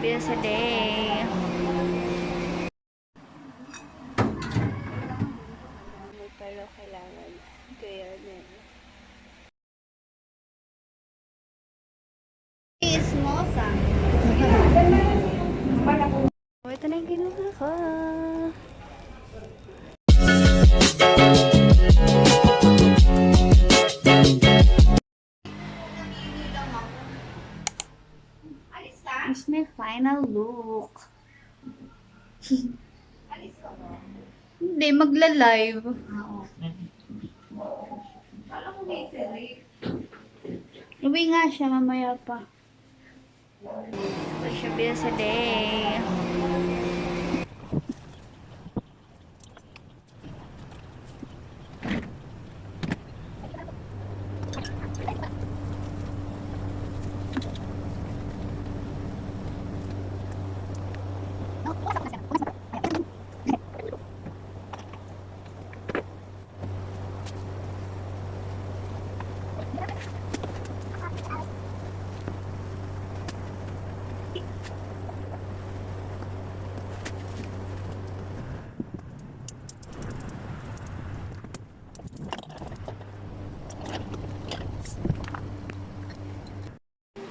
bills a day. Pero kailangan kaya na. Ismosa. Ito na yung kinuha ko. It's my final look. Hindi, magla-live. Uwi nga siya, mamaya pa. Ito siya bills a day.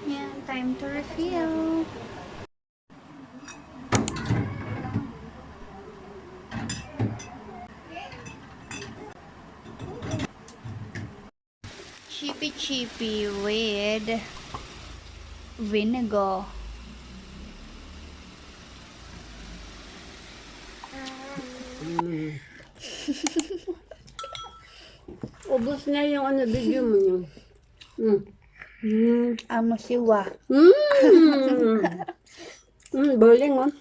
Yeah, time to refill. Chippy with vinegar. Ubus na yung video mo yun. Amo siwa. Bowling mo.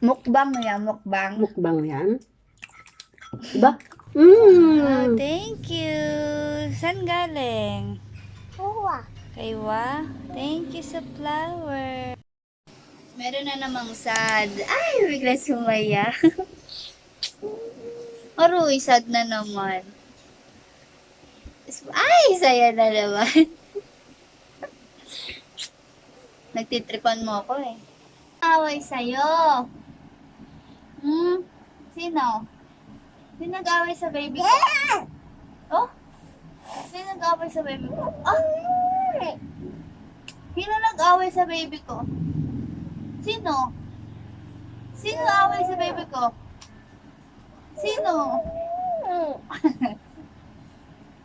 Mukbang yan, mukbang. Mukbang yan. Diba? Oh, thank you. Saan galing? Kaywa. Thank you sa flower. Meron na namang sad. Ay, bigla sumaya. Aroy, sad na naman. Ay, saya na naman. Nagtitripan mo ako eh. Away sa'yo. Sino? Sino nag-away sa baby ko? Oh? Sino nag-away sa baby ko? Oh! Sino nag-away sa baby ko? Sino? Sino nag-away sa baby ko? Sino?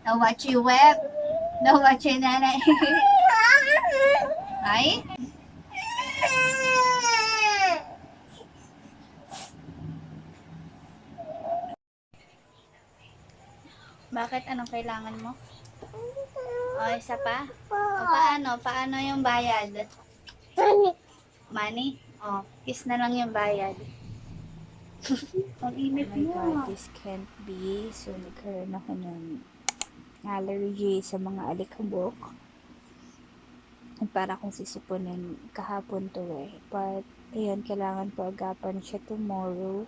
Now watch you web. Now watch your nanay. Ay? Bakit? Anong kailangan mo? O, isa pa? O, paano? Paano yung bayad? Money? O, kiss na lang yung bayad. Ang init mo. Oh my God, this can't be. So, nagkaroon ako ng allergy sa mga alikabok. At para akong sisipunin kahapon to eh. But, ayun, kailangan ko agapan siya tomorrow.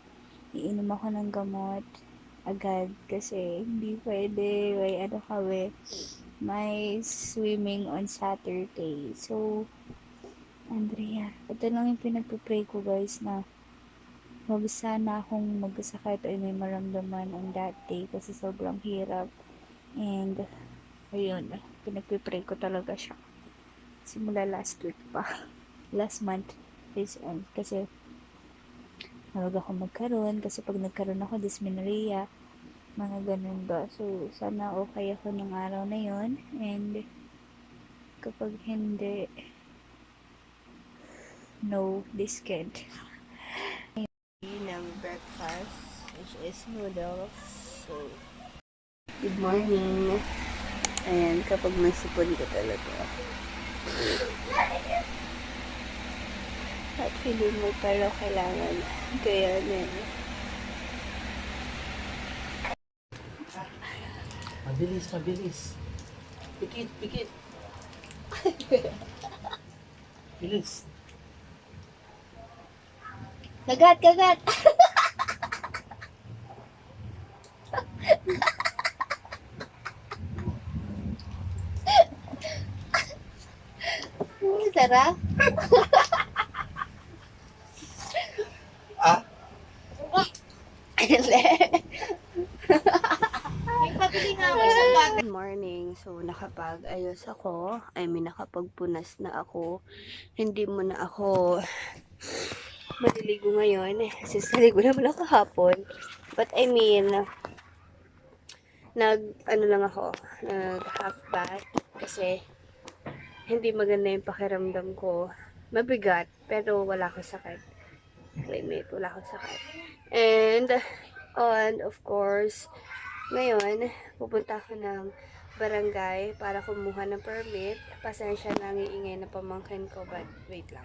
Iinom ako ng gamot agad kasi hindi pwede. May swimming on Saturday. So, Andrea, ito lang yung pinagpipray ko guys na wag sana akong magkasakit ay may maramdaman on that day kasi sobrang hirap. And, ayun, pinagpipray ko talaga siya. Simula last week pa. Last month. Kasi, nawag ako magkaroon. Kasi pag nagkaroon ako, dysmenorrhea. Mga ganun ba. So, sana okay ako nung araw na yon. And, kapag hindi, no, this can't. Ng breakfast, which is noodles. So, Good morning. ayan, kapag may sipon ko talaga. At feeling mo pero kailangan kaya na. Mabilis. Pikit. Bilis. Kagat! Tara. Ah? Hindi. May pabili nga ako sa bag. Good morning. So, nakapag-ayos ako. Nakapagpunas na ako. Hindi mo na ako maliligo ngayon. Kasi saligo naman ako kahapon. But lang ako. Nag-half bath. Kasi, hindi maganda yung pakiramdam ko. Mabigat, pero wala akong sakit. Wala akong sakit. And of course, ngayon, pupunta ako ng barangay para kumuha ng permit. Pasensya na ang iingay na pamangkin ko, but wait lang.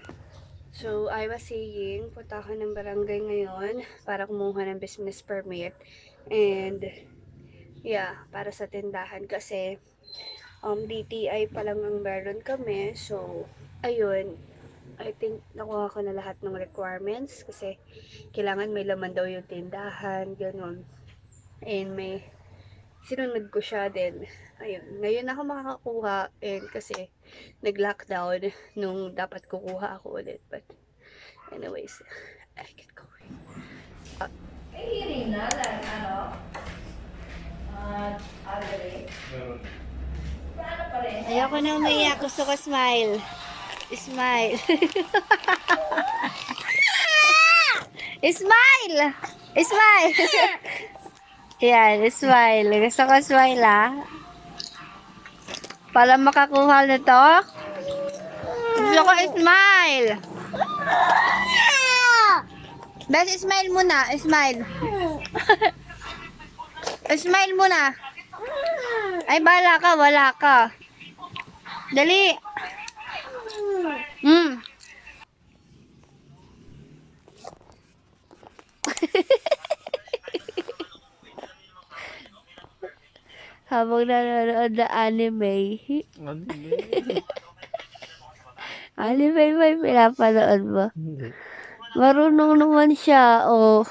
So, I was saying, punta ako ng barangay ngayon para kumuha ng business permit. And, yeah, para sa tindahan kasi DTI pa lang ang meron kami. So, ayun, I think nakuha ko na lahat ng requirements kasi kailangan may laman daw yung tindahan, ganun. And sinunod ko siya din. Ayun, ngayon ako makakakuha and kasi nag-lockdown nung dapat kukuha ako ulit. But anyways, I get going. Ayoko na umiyak. Gusto ko smile. Smile. Smile! Smile! Yan, smile. Gusto ko smile, ah. Para makakuha nito. Gusto ko smile. Best smile muna. Smile. Smile muna. Ay, bala ka. Wala ka. Dali. Habang nanonood na anime. Anime ba yung pinapanood mo? Hindi. Marunong naman siya, oh.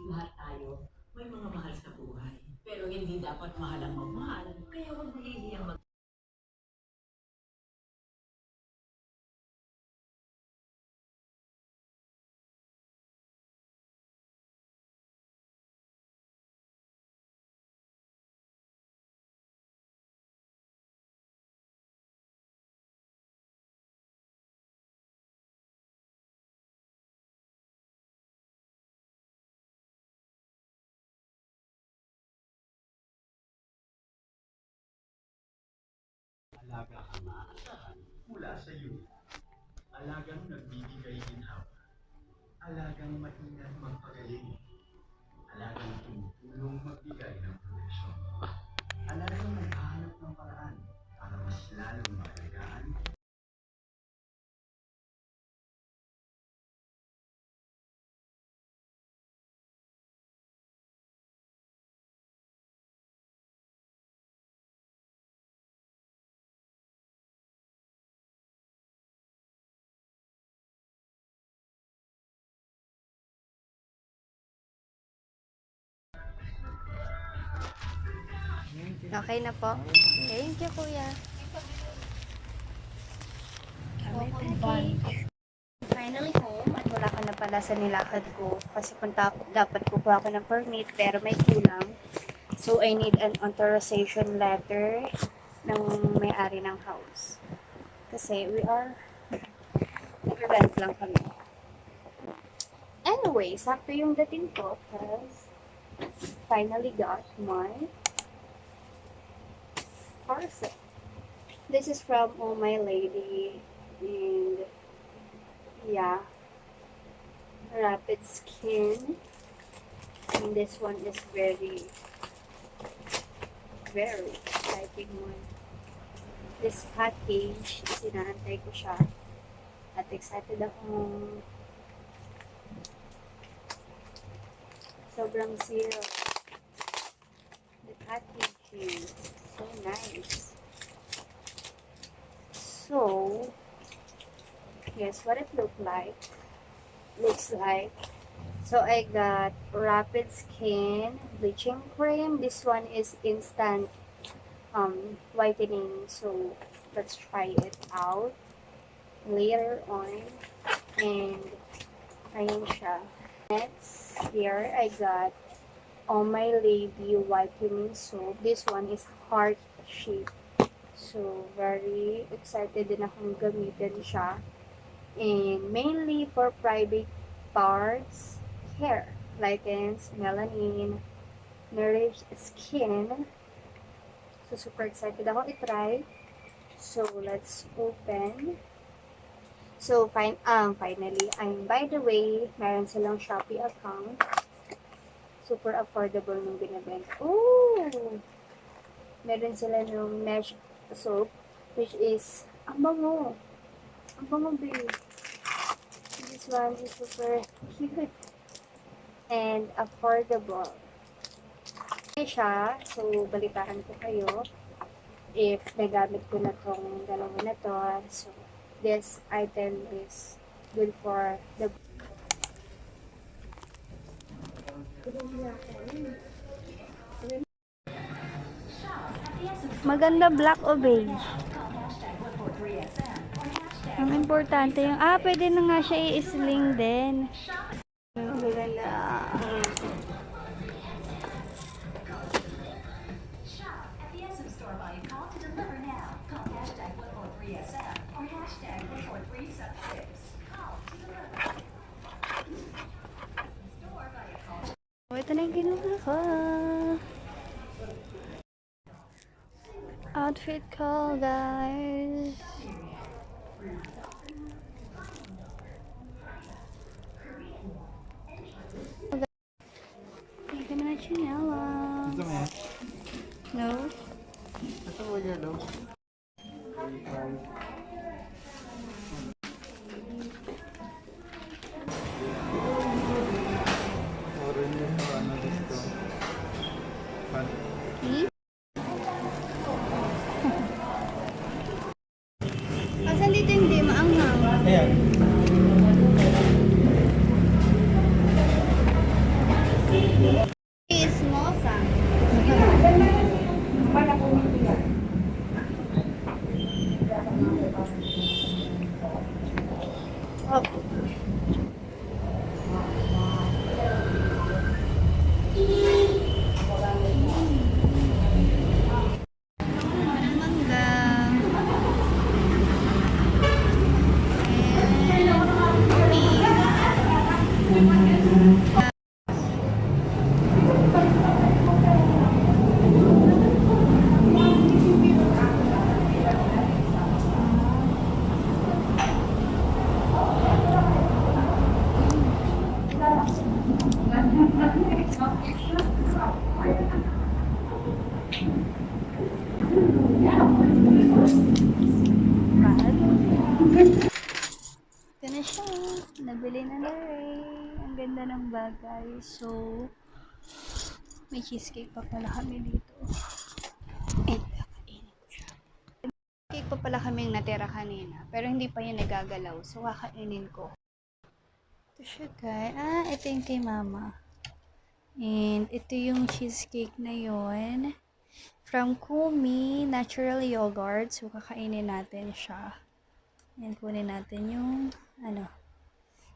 Lahat tayo may mga mahal sa buhay. Pero hindi dapat mahal ang magmahal. Kaya huwag mahihiyang Alaga kang maaasahan mula sa iyo. Alagang nagbibigay ginhawa. Alagang maingat magpagaling. Alagang tumutulong magbigay ng proteksyon. Alagang naghahanap ng paraan para mas lalong maalagaan. Okay na po. Thank you, kuya. Finally home at wala ka na pala sa nilakad ko kasi dapat kukuha ko ng permit pero may kulang. So, I need an authorization letter ng may-ari ng house. Kasi nag-rent lang kami. Anyway, sakto yung dating ko because finally got my parcel. This is from Oh My Lady and yeah, Rapid Skin. And this one is very exciting one. This package, sinaantay ko siya. At excited akong sobrang zero. packaging. So nice. So, here's what it looks like. So I got Rapid Skin bleaching cream. This one is instant whitening. So let's try it out later on. And ayun siya. Next, here I got On My Lady whitening soap. This one is heart shape. So very excited din akong gamitin siya. And mainly for private parts, hair, lightens, melanin, nourish skin. So super excited ako i-try. So let's open. So finally, by the way, meron silang Shopee account. Super affordable nung binibenta. Oh! Meron sila nung mesh soap, which is, ang bango. Ang bango, babe. This one is super cute and affordable. Okay siya, so balitahan ko kayo if nagamit ko na tong dalawa na to. So, this item is good for the Maganda black o beige. Ang importante yung, pwede na nga siya i-sling din. Maganda. Ito na yung kinuha ko. Outfit ko, guys. Ito na na chinela. No? Ito mo yellow. Orange yung ano dito. Asan dito hindi maanghang? Ayan. Is mosa. Ito na siya. Nabili na na rin. Ang ganda ng bagay. So, may cheesecake pa pala kami dito. And kakainin ko siya. Cake pa pala kaming natira kanina. Pero hindi pa yun nagagalaw. So, kakainin ko. Ito siya, guys. Ito yung kay mama. And ito yung cheesecake na yun. From Kumi Natural Yogurt. So, kakainin natin siya. Yan, kunin natin yung,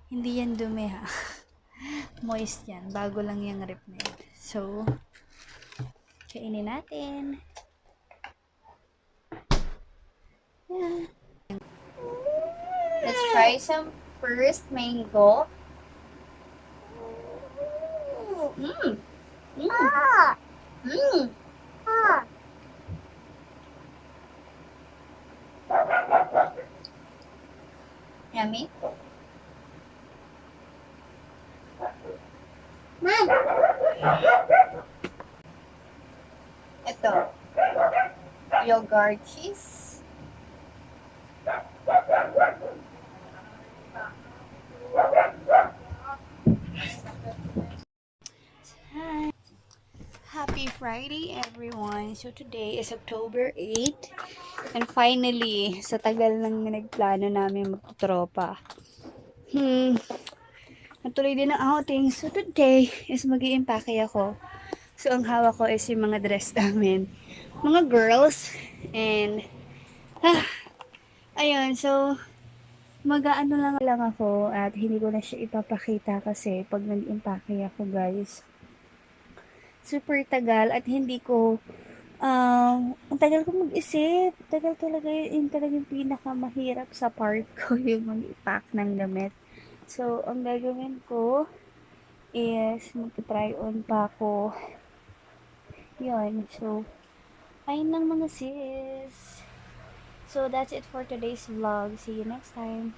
hindi yan dumi ha. Moist yan. Bago lang yung rip na yun. So, kainin natin. Yan. Let's try some first mango. Mmm. Mmm. Mmm. Yummy. Mom. Ito. Yogurt cheese. Hi. Happy Happy Friday, everyone! So, today is October 8. And finally, sa tagal nang nagplano namin magtutropa, natuloy din ang outing. So, today is mag-i-impake ako. So, ang hawak ko is yung mga dress namin. Mga girls. And, ayun. So, mag-aano lang ako at hindi ko na siya ipapakita kasi pag nag-impake ako, guys, super tagal at hindi ko ang tagal ko mag-isip. Tagal talaga yun talaga yung pinakamahirap sa part ko yung mag-ipack ng damit. So, ang gagawin ko is mag-try on pa ako. Yun. So, ayun lang mga sis. So, that's it for today's vlog. See you next time.